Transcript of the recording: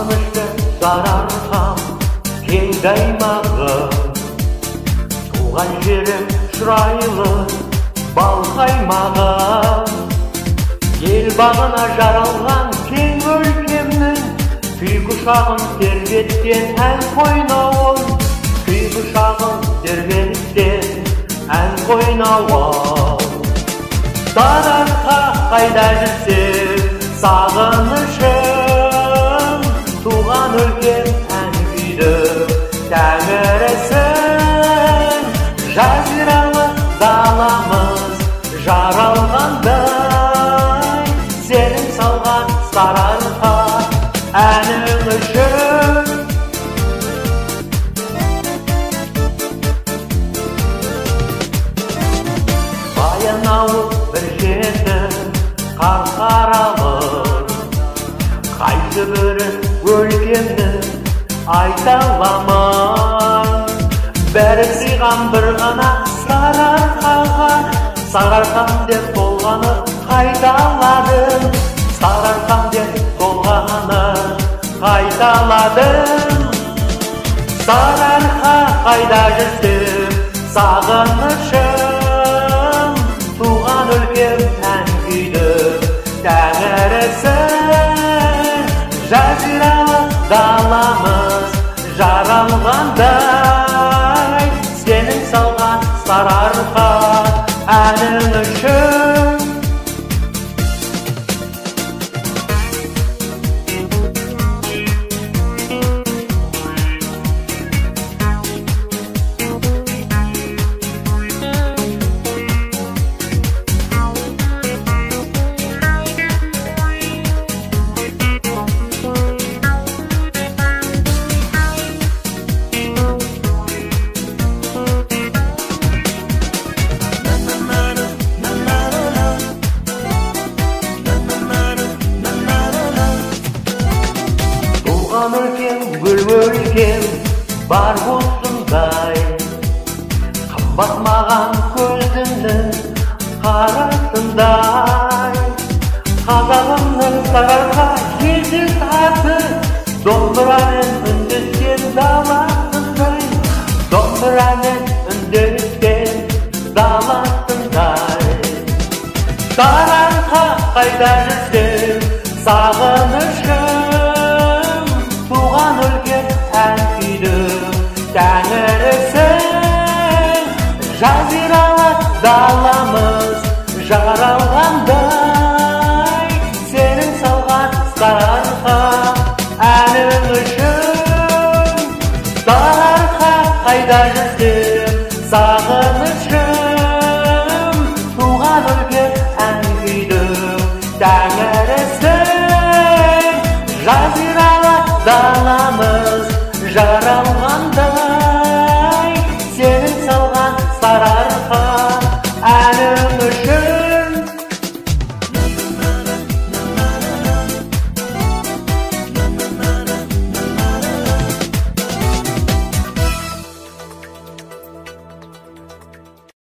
сағынышты сарарқам кең аймағым, туған жерім шырайлы балқаймағым, ел бағына жаралған кең өлкемнің күй құшағын тербеткен ән қойнауым, күй құшағын тербеткен ән қойнауым. Сарыарқа қайда жүрсем сағынышым, туған өлкем ән күйді тәңірісің. Жазиралы даламыз жаралғандай, сенің салған сарыарқа әнің үшін. Баянауыл бір жетім қарқаралы, қайсы бірін өлкемді айта аламын. Бәрі сыйған бір ғана сарыарқаға, сарыарқам деп толғаны қайталадым, сарыарқам деп толғаны қайталадым. Сарыарқа қайда жүрсем сағынышым, туған өлкем ән күйді тәңірісің. Жазиралы даламыз жаралғандай, сенің салған сарыарқа әнің үшін. Туған өлкем, гүл өлкем бар осындай, қымбат маған көзіңнің қарасындай. Қазағымның сарыарқа езіл аты, домбырамен үндескен даласындай, домбырамен үндескен даласындай. Сарыарқа қайда жүрсем сағынышым, туған өлкем ән күйді тәңірісің. Жазиралы даламыз жаралғандай, сенің салған сарыарқа әнің үшін. Сарыарқа қайда жүрсем сағынышым, туған өлкем ән күйді тәңірісің. Жазиралы даламыз жаралғандай, сенің салған сарыарқа әнің үшін.